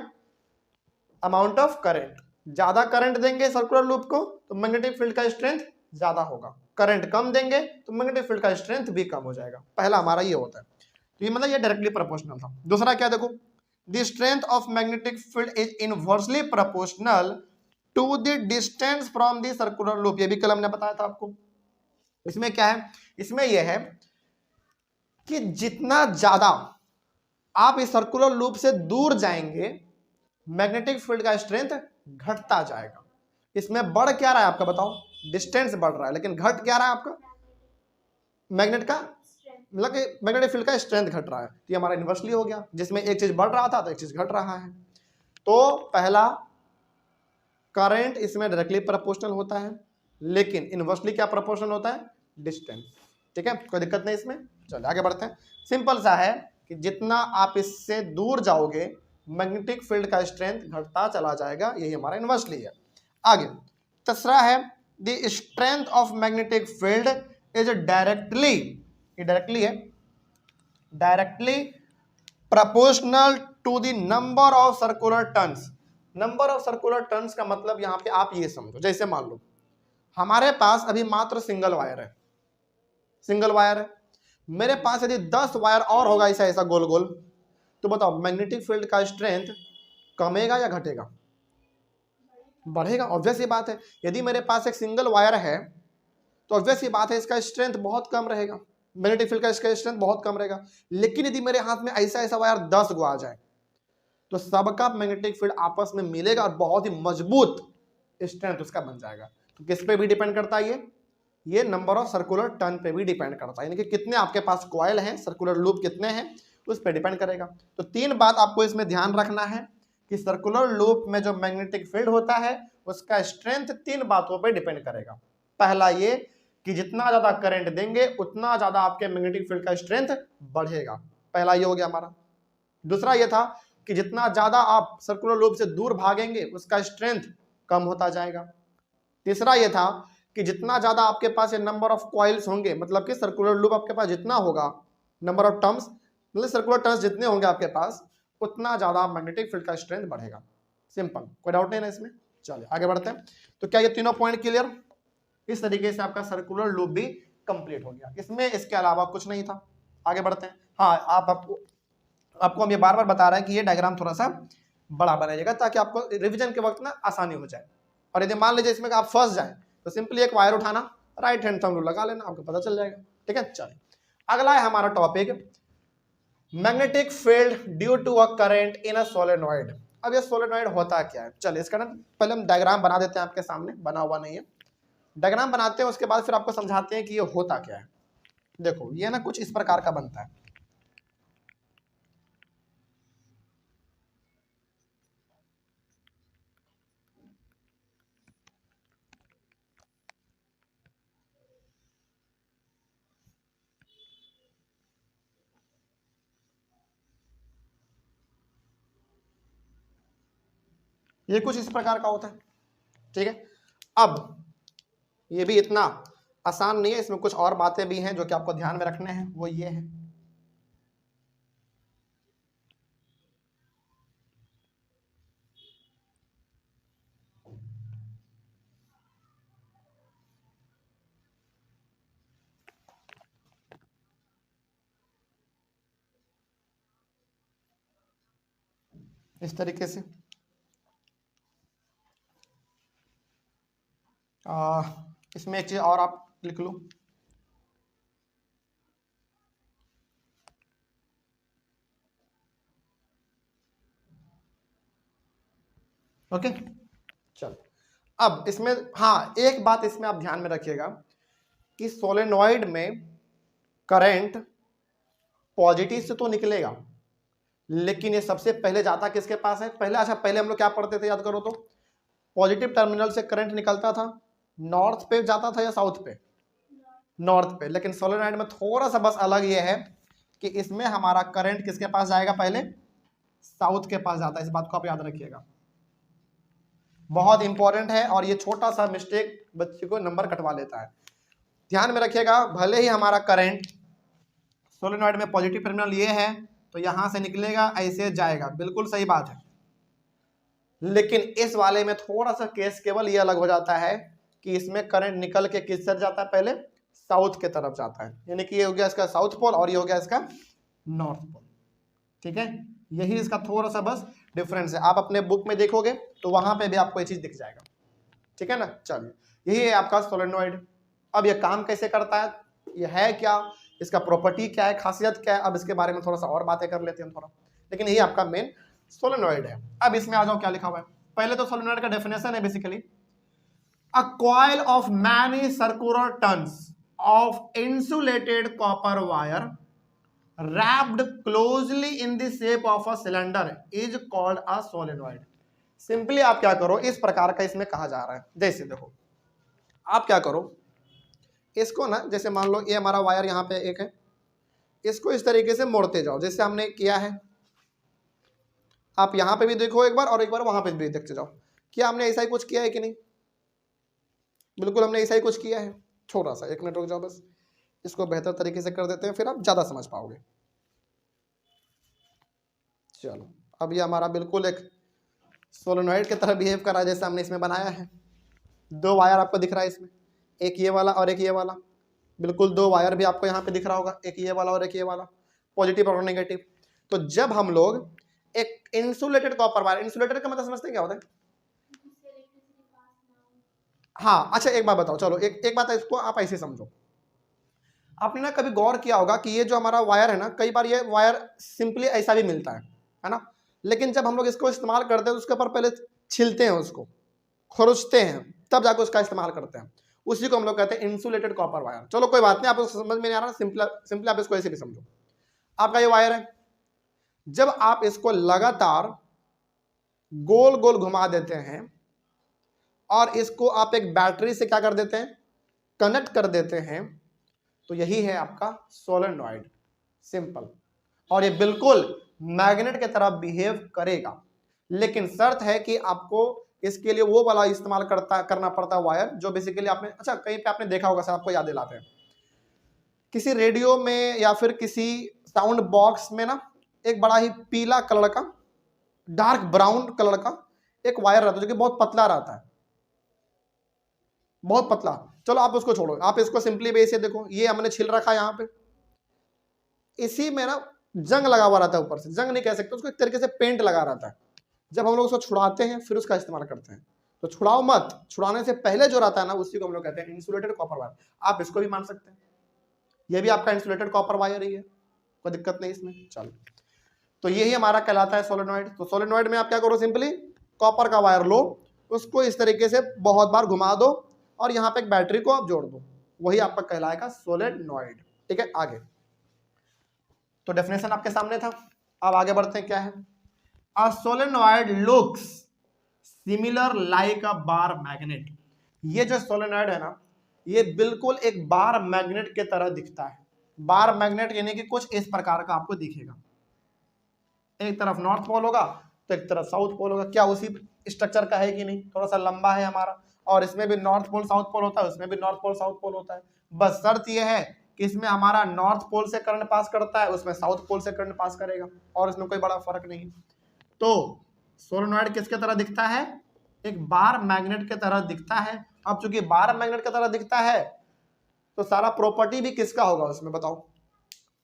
Amount of current. ज्यादा करंट देंगे सर्कुलर लूप को तो मैग्नेटिक फील्ड का स्ट्रेंथ ज्यादा होगा, करंट कम देंगे तो मैग्नेटिक फील्ड का स्ट्रेंथ भी कम हो जाएगा। पहला हमारा ये होता है। तो ये मतलब ये डायरेक्टली प्रोपोर्शनल था। दूसरा क्या देखो, the strength of magnetic field is inversely proportional to the distance from the circular loop. ये भी कल हमने बताया था आपको। इसमें क्या है? इसमें यह है कि जितना ज्यादा आप इस सर्कुलर लूप से दूर जाएंगे मैग्नेटिक फील्ड का स्ट्रेंथ घटता जाएगा। इसमें बढ़ क्या रहा है आपका? बताओ। डिस्टेंस बढ़ रहा है, लेकिन घट क्या रहा है आपका? मैग्नेट का, मतलब कि मैग्नेटिक फील्ड का स्ट्रेंथ घट रहा है। तो ये हमारा इन्वर्सली हो गया, जिसमें एक चीज बढ़ रहा था तो एक चीज घट रहा है। तो पहला करंट इसमें डायरेक्टली प्रोपोर्शनल होता है, लेकिन इनवर्सली क्या प्रोपोर्शन होता है, डिस्टेंस। ठीक है, कोई दिक्कत नहीं इसमें। चलिए आगे बढ़ते हैं। सिंपल सा है कि जितना आप इससे दूर जाओगे मैग्नेटिक फील्ड का स्ट्रेंथ घटता चला जाएगा, यही हमारा इनवर्सली है। आगे तीसरा है the strength of magnetic field is directly, ये डायरेक्टली है, directly proportional to the number of circular turns. Number of circular turns का मतलब यहां पे आप ये समझो, जैसे मान लो हमारे पास अभी मात्र सिंगल वायर है, सिंगल वायर है, मेरे पास यदि 10 वायर और होगा ऐसा ऐसा गोल गोल, तो बताओ मैग्नेटिक फील्ड का स्ट्रेंथ कमेगा या घटेगा, बढ़ेगा। ऑब्वियस ही बात है, यदि मेरे पास एक सिंगल वायर है तो ऑब्वियस ही बात है इसका स्ट्रेंथ बहुत कम रहेगा, मैग्नेटिक फील्ड का इसका स्ट्रेंथ बहुत कम रहेगा। लेकिन यदि मेरे हाथ में ऐसा ऐसा वायर 10 गो आ जाए तो सबका मैग्नेटिक फील्ड आपस में मिलेगा और बहुत ही मजबूत स्ट्रेंथ उसका बन जाएगा। तो किस पे भी डिपेंड करता है ये नंबर ऑफ सर्कुलर टर्न पे भी डिपेंड करता है, यानी कि कितने आपके पास कॉइल हैं, सर्कुलर लूप कितने हैं, उस पर डिपेंड करेगा। तो 3 बात आपको इसमें ध्यान रखना है कि सर्कुलर लूप में जो मैग्नेटिक फील्ड होता है उसका स्ट्रेंथ 3 बातों पे डिपेंड करेगा। पहला ये कि जितना ज्यादा करंट देंगे उतना ज्यादा आपके मैग्नेटिक फील्ड का स्ट्रेंथ बढ़ेगा, पहला ये हो गया हमारा। दूसरा ये था कि जितना ज्यादा आप सर्कुलर लूप से दूर भागेंगे उसका स्ट्रेंथ कम होता जाएगा। तीसरा ये था कि जितना ज्यादा आपके पास ये नंबर ऑफ कॉइल्स होंगे, मतलब कि सर्कुलर लूप आपके पास जितना होगा, नंबर ऑफ टर्म्स मतलब सर्कुलर टर्म्स जितने होंगे आपके पास, उतना ज्यादा मैग्नेटिक फील्ड का स्ट्रेंथ बढ़ेगा। सिंपल, कोई डाउट नहीं ना इसमें। चलिए आगे बढ़ते हैं। तो क्या ये तीनों पॉइंट क्लियर? इस तरीके से आपका सर्कुलर लूप भी कंप्लीट हो गया, इसमें इसके अलावा कुछ नहीं था। आगे बढ़ते हैं। हाँ, आपको हम ये बार बार बता रहे हैं कि ये डायग्राम थोड़ा सा बड़ा बनाइएगा ताकि आपको रिवीजन के वक्त ना आसानी हो जाए। और यदि मान लीजिए इसमें आप फंस जाए तो सिंपली एक वायर उठाना, राइट हैंड थंब रूल लगा लेना, आपको पता चल जाएगा। ठीक है, चलिए अगला है हमारा topic magnetic field due to a current in a solenoid. अब ये सोलेनॉइड होता क्या है, चलिए इसका ना पहले हम डायग्राम बना देते हैं, आपके सामने बना हुआ नहीं है, डायग्राम बनाते हैं, उसके बाद फिर आपको समझाते हैं कि ये होता क्या है। देखो ये ना कुछ इस प्रकार का बनता है। ये कुछ इस प्रकार का होता है। ठीक है, अब ये भी इतना आसान नहीं है, इसमें कुछ और बातें भी हैं जो कि आपको ध्यान में रखने हैं। वो ये है, इस तरीके से इसमें एक चीज और आप लिख लो। ओके, चलो अब इसमें हाँ एक बात इसमें आप ध्यान में रखिएगा कि सोलेनॉइड में करंट पॉजिटिव से तो निकलेगा, लेकिन ये सबसे पहले जाता किसके पास है, पहले अच्छा पहले हम लोग क्या पढ़ते थे याद करो तो, पॉजिटिव टर्मिनल से करंट निकलता था नॉर्थ पे जाता था या साउथ पे, नॉर्थ पे। लेकिन सोलेनॉइड में थोड़ा सा बस अलग ये है कि इसमें हमारा करंट किसके पास जाएगा, पहले साउथ के पास जाता है। इस बात को आप याद रखिएगा, बहुत इंपॉर्टेंट है, और ये छोटा सा मिस्टेक बच्चे को नंबर कटवा लेता है। ध्यान में रखिएगा, भले ही हमारा करंट सोलेनॉइड में पॉजिटिव टर्मिनल ये है तो यहां से निकलेगा ऐसे जाएगा, बिल्कुल सही बात है। लेकिन इस वाले में थोड़ा सा केस केवल ये अलग हो जाता है कि इसमें करंट निकल के किस तरफ जाता है, पहले साउथ के तरफ जाता है, यानी कि ये हो गया इसका साउथ पोल और ये हो गया इसका नॉर्थ पोल। ठीक है, यही इसका थोड़ा सा बस डिफरेंस है। आप अपने बुक में देखोगे तो वहां पे भी आपको ये चीज दिख जाएगा। ठीक है ना, चलिए यही है आपका सोलेनॉइड। अब ये काम कैसे करता है, ये है क्या, इसका प्रॉपर्टी क्या है, खासियत क्या है, अब इसके बारे में थोड़ा सा और बातें कर लेते हैं थोड़ा, लेकिन यही आपका मेन सोलेनॉइड है। अब इसमें आ जाओ क्या लिखा हुआ है। पहले तो सोलेनॉइड का डेफिनेशन है basically a coil of many circular turns of insulated copper wire wrapped closely in the shape of a cylinder is called a solenoid। Simply आप क्या करो, इस प्रकार का इसमें कहा जा रहा है, जैसे देखो आप क्या करो, इसको ना जैसे मान लो ये हमारा वायर यहाँ पे एक है, इसको इस तरीके से मोड़ते जाओ जैसे हमने किया है। आप यहाँ पे भी देखो एक बार और एक बार वहां पे भी देखते जाओ, क्या हमने ऐसा ही कुछ किया है कि नहीं? बिल्कुल हमने ऐसा ही कुछ किया है। थोड़ा सा 1 मिनट रुक जाओ, बस इसको बेहतर तरीके से कर देते हैं, फिर आप ज्यादा समझ पाओगे। चलो, अब ये हमारा बिल्कुल एक सोलेनॉइड की तरह बिहेव कर रहा है जैसे हमने इसमें बनाया है। 2 वायर आपको दिख रहा है इसमें, एक ये वाला और एक ये वाला। बिल्कुल 2 वायर भी आपको यहाँ पे दिख रहा होगा, एक ये वाला और एक ये वाला, पॉजिटिव और नेगेटिव। तो जब हम लोग एक इंसुलेटेड कॉपर वायर, इंसुलेटेड का मतलब समझते हैं क्या होता है? हाँ, अच्छा एक बात बताओ, चलो एक बात है, इसको आप ऐसे समझो। आपने ना कभी गौर किया होगा कि ये जो हमारा वायर है ना, कई बार ये वायर सिंपली ऐसा भी मिलता है ना, लेकिन जब हम लोग इसको इस्तेमाल करते हैं तो उसके ऊपर पहले छिलते हैं, उसको खुरचते हैं, तब जाकर उसका इस्तेमाल करते हैं। उसी को हम लोग कहते हैं इंसुलेटेड कॉपर वायर। चलो कोई बात नहीं, आप उसको समझ में नहीं आ रहा, सिंपली आप इसको ऐसे भी समझो। आपका ये वायर है, जब आप इसको लगातार गोल गोल घुमा देते हैं और इसको आप एक बैटरी से क्या कर देते हैं, कनेक्ट कर देते हैं, तो यही है आपका सोलेनॉइड, सिंपल। और ये बिल्कुल मैग्नेट की तरह बिहेव करेगा, लेकिन शर्त है कि आपको इसके लिए वो वाला इस्तेमाल करना पड़ता है वायर जो बेसिकली आपने, अच्छा कहीं पे आपने देखा होगा सर, आपको याद दिलाते हैं, किसी रेडियो में या फिर किसी साउंड बॉक्स में ना एक बड़ा ही पीला कलर का, डार्क ब्राउन कलर का एक वायर रहता है जो कि बहुत पतला रहता है, बहुत पतला। चलो आप उसको छोड़ो, आप इसको सिंपली बेस देखो, ये हमने छिल रखा है यहाँ पे, इसी में ना जंग लगा हुआ रहता है, ऊपर से जंग नहीं कह सकते उसको, एक तरीके से पेंट लगा रहता है। जब हम लोग उसको छुड़ाते हैं फिर उसका इस्तेमाल करते हैं, तो छुड़ाओ मत, छुड़ाने से पहले जो रहता है ना उसी को हम लोग कहते हैं इंसुलेटेड कॉपर वायर। आप इसको भी मान सकते हैं, यह भी आपका इंसुलेटेड कॉपर वायर ही है, कोई दिक्कत नहीं इसमें। चलो, तो यही हमारा कहलाता है सोलेनॉइड। तो सोलेनॉइड में आप क्या करो, सिंपली कॉपर का वायर लो, उसको इस तरीके से बहुत बार घुमा दो और यहाँ पे एक बैटरी को आप जोड़ दो, वही आपका कहलाएगा सोलेनॉइड। ठीक है, आगे तो डेफिनेशन आपके सामने था, अब आगे बढ़ते हैं। क्या है? A solenoid looks similar like a bar magnet. ये जो सोलेनॉइड है ना, ये बिल्कुल एक बार मैग्नेट के तरह दिखता है। बार मैग्नेट यानी कि कुछ इस प्रकार का आपको दिखेगा, एक तरफ नॉर्थ पोल होगा तो एक तरफ साउथ पोल होगा। क्या उसी स्ट्रक्चर का है कि नहीं? थोड़ा सा लंबा है हमारा, और इसमें भी नॉर्थ पोल साउथ पोल होता है, उसमें भी नॉर्थ पोल साउथ पोल होता है। बस शर्त यह है कि इसमें हमारा नॉर्थ पोल से करंट पास करता है, उसमें साउथ पोल से करंट पास करेगा, और इसमें कोई बड़ा फर्क नहीं है। तो सोलेनॉइड किसके तरह दिखता है? एक बार मैग्नेट के तरह दिखता है। अब चूंकि बार मैग्नेट की तरह दिखता है तो सारा प्रॉपर्टी भी किसका होगा उसमें, बताओ?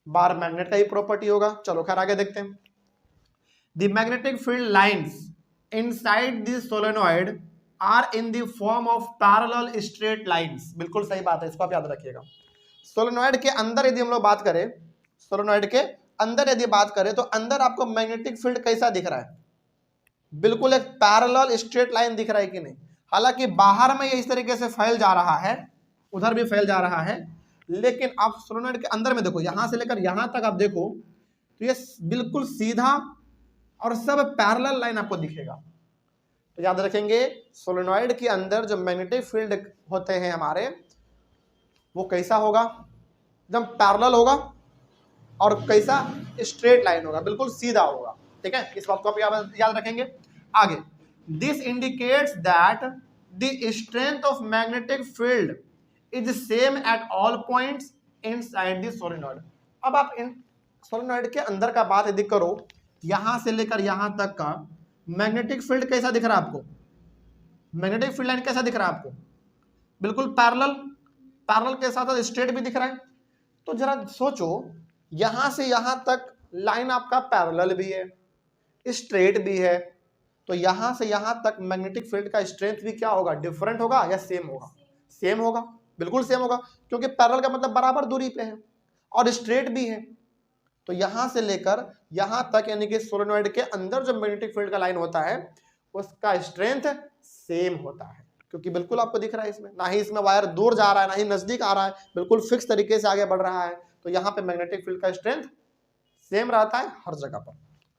बार मैग्नेट का ही प्रॉपर्टी होगा। चलो खैर आगे देखते हैं। The magnetic field lines inside the solenoid are in the form of parallel straight lines। बिल्कुल सही बात है, इसको आप याद रखिएगा। सोलेनॉइड के अंदर यदि हम लोग बात करें, सोलेनॉइड के अंदर यदि बात करें तो अंदर आपको मैग्नेटिक फील्ड कैसा दिख रहा है? बिल्कुल एक पैरेलल स्ट्रेट लाइन दिख रहा है कि नहीं? हालांकि बाहर में ये इस तरीके से फैल जा रहा है, उधर भी फैल जा रहा है, लेकिन आप सोलेनॉइड के अंदर में देखो, यहां से लेकर यहां तक आप देखो तो ये बिल्कुल सीधा और सब पैरेलल लाइन आपको दिखेगा। तो याद रखेंगे, सोलेनॉइड के अंदर जो मैग्नेटिक फील्ड होते हैं हमारे, वो कैसा होगा? एकदम पैरेलल होगा और कैसा? स्ट्रेट लाइन होगा, बिल्कुल सीधा होगा। ठीक है, इस बात को आप याद रखेंगे। आगे, this indicates that the strength of magnetic field is same at all points inside the solenoid. अब आप इन सोलेनॉइड के अंदर का बात यदि करो, यहां से लेकर यहां तक का मैग्नेटिक फील्ड कैसा दिख रहा है आपको? मैग्नेटिक फील्ड लाइन कैसा दिख रहा है आपको? बिल्कुल पैरेलल, पैरेलल के साथ साथ स्ट्रेट भी दिख रहा है। तो जरा सोचो, यहां से यहां तक लाइन आपका पैरेलल भी है, स्ट्रेट भी है, तो यहां से यहां तक मैग्नेटिक फील्ड का स्ट्रेंथ भी क्या होगा? डिफरेंट होगा या सेम होगा? सेम होगा, बिल्कुल सेम होगा, क्योंकि पैरेलल का मतलब बराबर दूरी पे है और स्ट्रेट भी है। तो यहां से लेकर यहां तक यानी कि सोलेनॉइड के अंदर जो मैग्नेटिक फील्ड का लाइन होता है उसका स्ट्रेंथ सेम होता है, क्योंकि बिल्कुल आपको दिख रहा है इसमें, ना ही इसमें वायर दूर जा रहा है ना ही नजदीक आ रहा है, बिल्कुल फिक्स तरीके से आगे बढ़ रहा है। तो यहाँ पे मैग्नेटिक फील्ड का स्ट्रेंथ सेम रहता है हर जगह पर।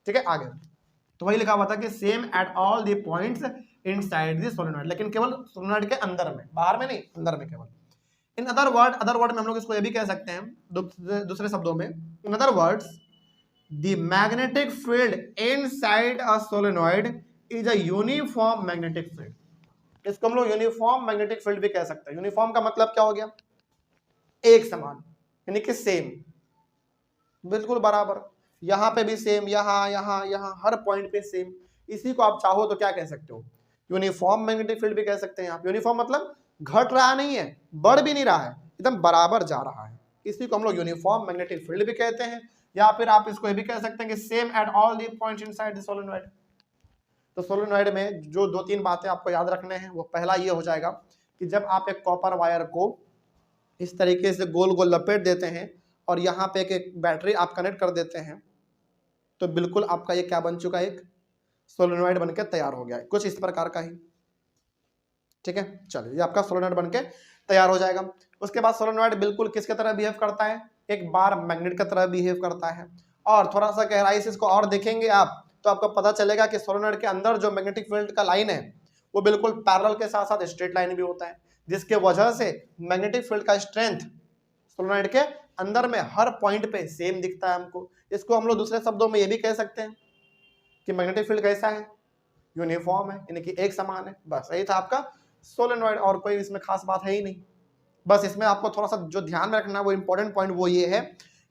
ठीक है, आगे तो वही लिखा हुआ था कि same at all the points inside the solenoid, लेकिन केवल सोलेनॉइड के अंदर में, बाहर में नहीं, अंदर में केवल। इन अदर वर्ड में हम लोग इसको ये भी कह सकते हैं दूसरे शब्दों में, in other words the magnetic field inside a solenoid is a uniform magnetic field. इसको हम लोग यूनिफॉर्म मैग्नेटिक फील्ड भी कह सकते हैं। यूनिफॉर्म का मतलब क्या हो गया? एक समान, यानी कि सेम, बिल्कुल बराबर, यहां पे भी सेम, यहां हर पॉइंट पे सेम। इसी को आप चाहो तो क्या कह सकते हो? यूनिफॉर्म मैग्नेटिक फील्ड भी कह सकते हैं आप। यूनिफॉर्म मतलब घट रहा नहीं है, बढ़ भी नहीं रहा है, एकदम बराबर जा रहा है, इसी को हम लोग यूनिफॉर्म मैग्नेटिक फील्ड भी कहते हैं। या फिर आप इसको ये भी कह सकते हैं कि same at all the points inside the solenoid. तो सोलेनॉइड में जो 2-3 बातें आपको याद रखने हैं, वो पहला ये हो जाएगा कि जब आप एक कॉपर वायर को इस तरीके से गोल गोल लपेट देते हैं और यहाँ पे एक बैटरी आप कनेक्ट कर देते हैं, तो बिल्कुल आपका ये क्या बन चुका है? एक सोलेनॉइड बनकर तैयार हो गया है, कुछ इस प्रकार का ही। ठीक है, चलिए, ये आपका सोलेनॉइड बनके तैयार हो जाएगा। उसके बाद सोलेनॉइड बिल्कुल किसके तरह बिहेव करता है? एक बार मैग्नेट की तरह बिहेव करता है। और थोड़ा सा गहराई से इसको और देखेंगे आप तो आपको पता चलेगा कि सोलेनॉइड के अंदर जो मैग्नेटिक फील्ड का लाइन है वो बिल्कुल पैरेलल के साथ साथ स्ट्रेट लाइन भी होता है, जिसके वजह से मैग्नेटिक फील्ड का स्ट्रेंथ सोलेनॉइड के अंदर में हर पॉइंट पे सेम दिखता है हमको। इसको हम लोग दूसरे शब्दों में ये भी कह सकते हैं कि मैग्नेटिक फील्ड कैसा है? यूनिफॉर्म है, यानी कि एक समान है। बस यही था आपका सोलेनॉइड, और कोई इसमें खास बात है ही नहीं। बस इसमें आपको थोड़ा सा जो ध्यान में रखना है, वो इंपॉर्टेंट पॉइंट वो ये है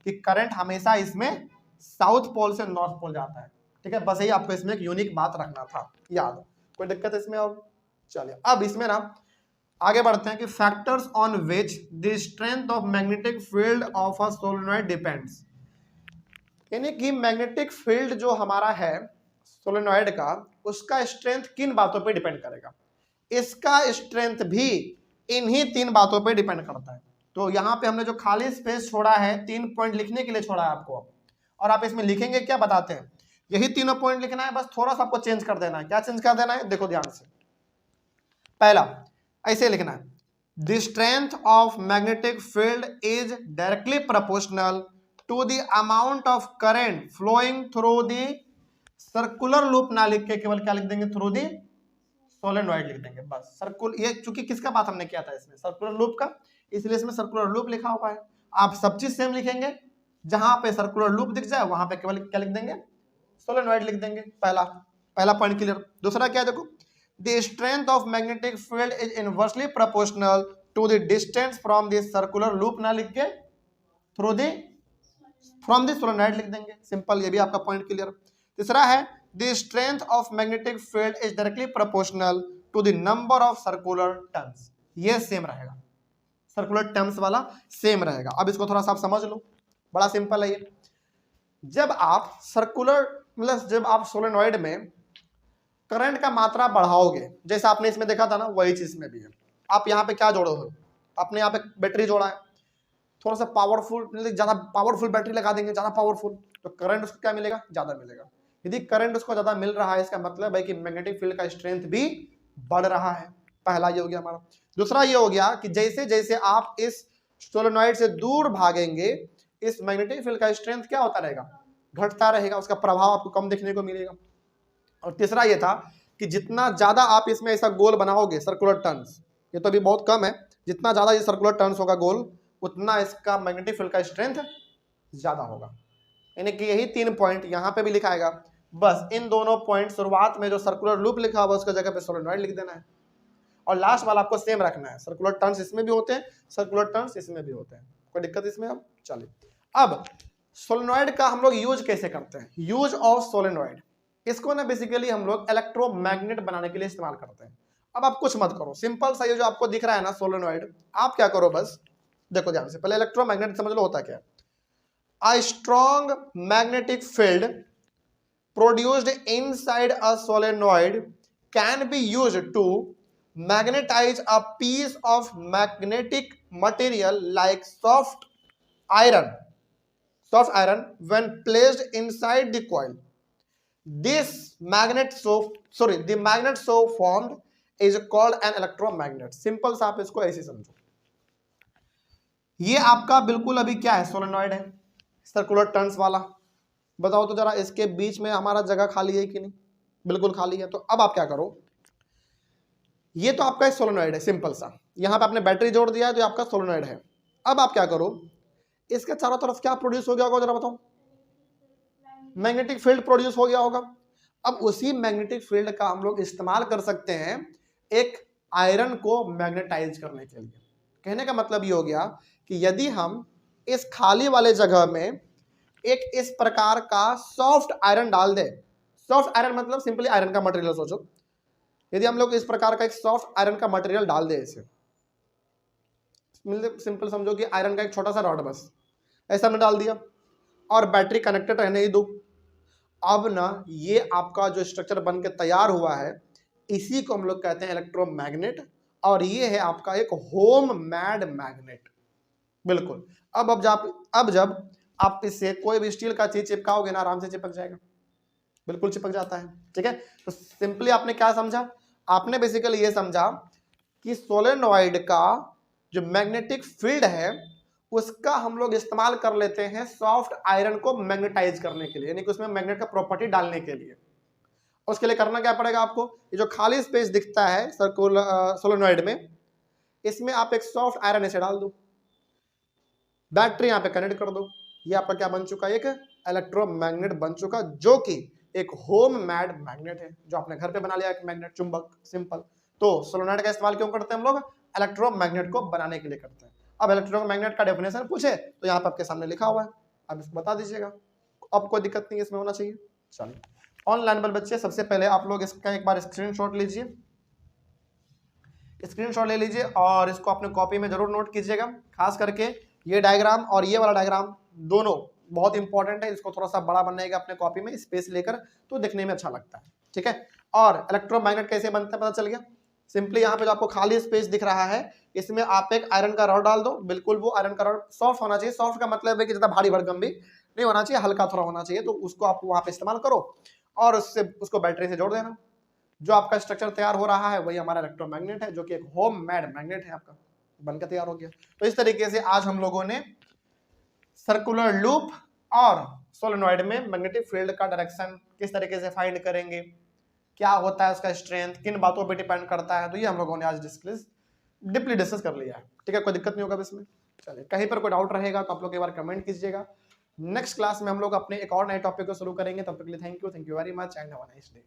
कि करंट हमेशा इसमें साउथ पोल से नॉर्थ पोल जाता है। ठीक है, बस यही आपको इसमें एक यूनिक बात रखना था याद। कोई दिक्कत इसमें? अब चलिए, अब इसमें ना आगे बढ़ते हैं कि factors on which the strength of magnetic field of a solenoid depends. यानी कि मैग्नेटिक फील्ड जो हमारा है सोलेनॉइड का, उसका स्ट्रेंथ किन बातों पे डिपेंड करेगा? इसका स्ट्रेंथ भी इन्हीं 3 बातों पे डिपेंड करता है। तो यहाँ पे हमने जो खाली स्पेस छोड़ा है 3 पॉइंट लिखने के लिए छोड़ा है आपको, और आप इसमें लिखेंगे क्या? बताते हैं, यही तीनों पॉइंट लिखना है, बस थोड़ा सा आपको चेंज कर देना है। क्या चेंज कर देना है? देखो ध्यान से। पहला ऐसे लिखना है, the strength of magnetic field is directly proportional to the amount of current flowing through the circular loop. ना लिख के केवल क्या लिख देंगे? थ्रू द सोलेनॉइड लिख देंगे, बस। सर्कुलर, ये चूंकि किसका बात हमने किया था इसमें? सर्कुलर लूप का, इसलिए इसमें सर्कुलर लूप लिखा हुआ है। आप सब चीज सेम लिखेंगे, जहां पे सर्कुलर लूप दिख जाए वहां पे केवल क्या लिख देंगे? सोलेनॉइड लिख देंगे। पहला पॉइंट क्लियर। दूसरा क्या देखो, the strength of magnetic field is inversely proportional to the distance from the circular loop. ना लिख के through the from the solenoid लिख देंगे, सिंपल। ये भी आपका पॉइंट क्लियर। तीसरा है, the strength of magnetic field is directly proportional to the number of circular turns. ये सेम रहेगा, सर्कुलर टर्म्स वाला सेम रहेगा। अब इसको थोड़ा सा आप समझ लो, बड़ा सिंपल है ये। जब आप सर्कुलर मतलब जब आप सोलेनॉइड में करंट का मात्रा बढ़ाओगे, जैसा आपने इसमें देखा था ना, वही चीज में भी है। आप यहाँ पे क्या जोड़ो हो? आपने यहाँ पे बैटरी जोड़ा है, थोड़ा सा पावरफुल, मतलब ज्यादा पावरफुल बैटरी लगा देंगे, ज्यादा पावरफुल, तो करंट उसको क्या मिलेगा? ज्यादा मिलेगा। यदि करंट उसको ज्यादा मिल रहा है, इसका मतलब है कि मैग्नेटिक फील्ड का स्ट्रेंथ भी बढ़ रहा है। पहला ये हो गया हमारा। दूसरा ये हो गया कि जैसे जैसे आप इस सोलेनॉइड से दूर भागेंगे, इस मैग्नेटिक फील्ड का स्ट्रेंथ क्या होता रहेगा? घटता रहेगा, उसका प्रभाव आपको कम देखने को मिलेगा। और तीसरा ये था कि जितना ज्यादा आप इसमें ऐसा गोल बनाओगे सर्कुलर टर्न्स, ये तो अभी बहुत कम है, जितना ज्यादा ये सर्कुलर टर्न्स होगा गोल, उतना इसका मैग्नेटिक फील्ड का स्ट्रेंथ ज्यादा होगा। यानी कि यही 3 पॉइंट यहाँ पे भी लिखाएगा। बस इन दोनों पॉइंट शुरुआत में जो सर्कुलर लूप लिखा हुआ उसका जगह पे सोलेनॉइड लिख देना है, और लास्ट वाला आपको सेम रखना है। सर्कुलर टर्न्स इसमें भी होते हैं, सर्कुलर टर्न्स इसमें भी होते हैं। कोई दिक्कत इसमें? अब चलिए, अब सोलेनॉइड का हम लोग यूज कैसे करते हैं? यूज ऑफ सोलेनॉइड, इसको ना बेसिकली हम लोग इलेक्ट्रोमैग्नेट बनाने के लिए इस्तेमाल करते हैं। अब आप कुछ मत करो, सिंपल सा ये जो आपको दिख रहा है ना सोलेनॉइड, आप क्या करो, बस देखो ध्यान से। पहले इलेक्ट्रोमैग्नेट समझ लो होता क्या है। A strong magnetic field produced inside a solenoid can be used to magnetize a piece of magnetic material like soft iron when placed inside the coil. The magnet so formed is called an electromagnet. Simple सा आप इसको ऐसे समझो। ये आपका बिल्कुल अभी क्या है? सोलेनॉइड है, सर्कुलर टर्न्स वाला। बताओ तो जरा, इसके बीच में हमारा जगह खाली है कि नहीं? बिल्कुल खाली है। तो अब आप क्या करो, ये तो आपका एक सोलेनॉइड है सिंपल सा, यहाँ पे आपने बैटरी जोड़ दिया है तो ये आपका सोलेनॉइड है। अब आप क्या करो, इसके चारों तरफ क्या प्रोड्यूस हो गया होगा जरा बताओ, मैग्नेटिक फील्ड प्रोड्यूस हो गया होगा। अब उसी मैग्नेटिक फील्ड का हम लोग इस्तेमाल कर सकते हैं एक आयरन को मैग्नेटाइज करने के लिए। कहने का मतलब ये हो गया कि यदि हम इस खाली वाले जगह में एक इस प्रकार का सॉफ्ट आयरन डाल दे, सॉफ्ट आयरन मतलब सिंपली आयरन का मटेरियल सोचो, यदि हम लोग इस प्रकार का एक सॉफ्ट आयरन का मटेरियल डाल दे, इसे सिंपल समझो कि आयरन का एक छोटा सा रॉड बस ऐसा हमने डाल दिया और बैटरी कनेक्टेड रहने ही दो। अब ना ये आपका जो स्ट्रक्चर बन के तैयार हुआ है इसी को हम लोग कहते हैं इलेक्ट्रोमैग्नेट, और ये है आपका एक होम मेड मैग्नेट। बिल्कुल। अब जब आप इससे कोई भी स्टील का चीज चिपकाओगे ना आराम से चिपक जाएगा, बिल्कुल चिपक जाता है। ठीक है, तो सिंपली आपने क्या समझा, आपने बेसिकली ये समझा कि सोलेनॉइड का जो मैग्नेटिक फील्ड है उसका हम लोग इस्तेमाल कर लेते हैं सॉफ्ट आयरन को मैग्नेटाइज करने के लिए, यानी कि उसमें मैग्नेट का प्रॉपर्टी डालने के लिए। उसके लिए करना क्या पड़ेगा आपको, ये जो खाली स्पेस दिखता है सर्कुलर सोलेनॉइड में, इसमें आप एक सॉफ्ट आयरन ऐसे डाल दो, बैटरी यहाँ पे कनेक्ट कर दो, ये आपका क्या बन चुका है, एक इलेक्ट्रोमैग्नेट बन चुका, जो कि एक होम मेड मैग्नेट है, जो आपने घर पे बना लिया एक मैग्नेट, चुंबक, सिंपल। तो सोलेनॉइड का इस्तेमाल क्यों करते हैं हम लोग, इलेक्ट्रोमैग्नेट को बनाने के लिए करते हैं। अब इलेक्ट्रोमैग्नेट का डेफिनेशन पूछे तो यहाँ पे आपके सामने लिखा हुआ है, अब इसको बता दीजिएगा, अब कोई दिक्कत नहीं इसमें होना चाहिए। चलिए ऑनलाइन वाले बच्चे, सबसे पहले आप लोग इसका एक बार स्क्रीनशॉट लीजिए, स्क्रीनशॉट ले लीजिए और इसको अपने कॉपी में जरूर नोट कीजिएगा। खास करके ये डायग्राम और ये वाला डायग्राम दोनों बहुत इंपॉर्टेंट है, इसको थोड़ा सा बड़ा बनाएगा अपने कॉपी में स्पेस लेकर, तो देखने में अच्छा लगता है। ठीक है, और इलेक्ट्रोमैग्नेट कैसे बनता है पता चल गया। सिंपली यहाँ पे जो आपको खाली स्पेस दिख रहा है इसमें आप एक आयरन का रॉड डाल दो, बिल्कुल वो आयरन का रॉड सॉफ्ट होना चाहिए, सॉफ्ट का मतलब है कि ज्यादा भारी भरकम भी नहीं होना चाहिए, हल्का थोड़ा होना चाहिए, तो उसको आप वहां पे इस्तेमाल करो और उसको बैटरी से जोड़ देना। जो आपका स्ट्रक्चर तैयार हो रहा है वही हमारा इलेक्ट्रोमैग्नेट है, जो कि एक होम मेड मैग्नेट है, आपका बनकर तैयार हो गया। तो इस तरीके से आज हम लोगों ने सर्कुलर लूप और सोलेनॉइड में मैग्नेटिक फील्ड का डायरेक्शन किस तरीके से फाइंड करेंगे, क्या होता है उसका स्ट्रेंथ, किन बातों पे डिपेंड करता है, तो ये हम लोगों ने आज डीपली डिस्कस कर लिया है। ठीक है, कोई दिक्कत नहीं होगा इसमें। चलिए, कहीं पर कोई डाउट रहेगा तो आप लोग एक बार कमेंट कीजिएगा। नेक्स्ट क्लास में हम लोग अपने एक और नए टॉपिक को शुरू करेंगे, तब तक के लिए thank you very much and have a nice day.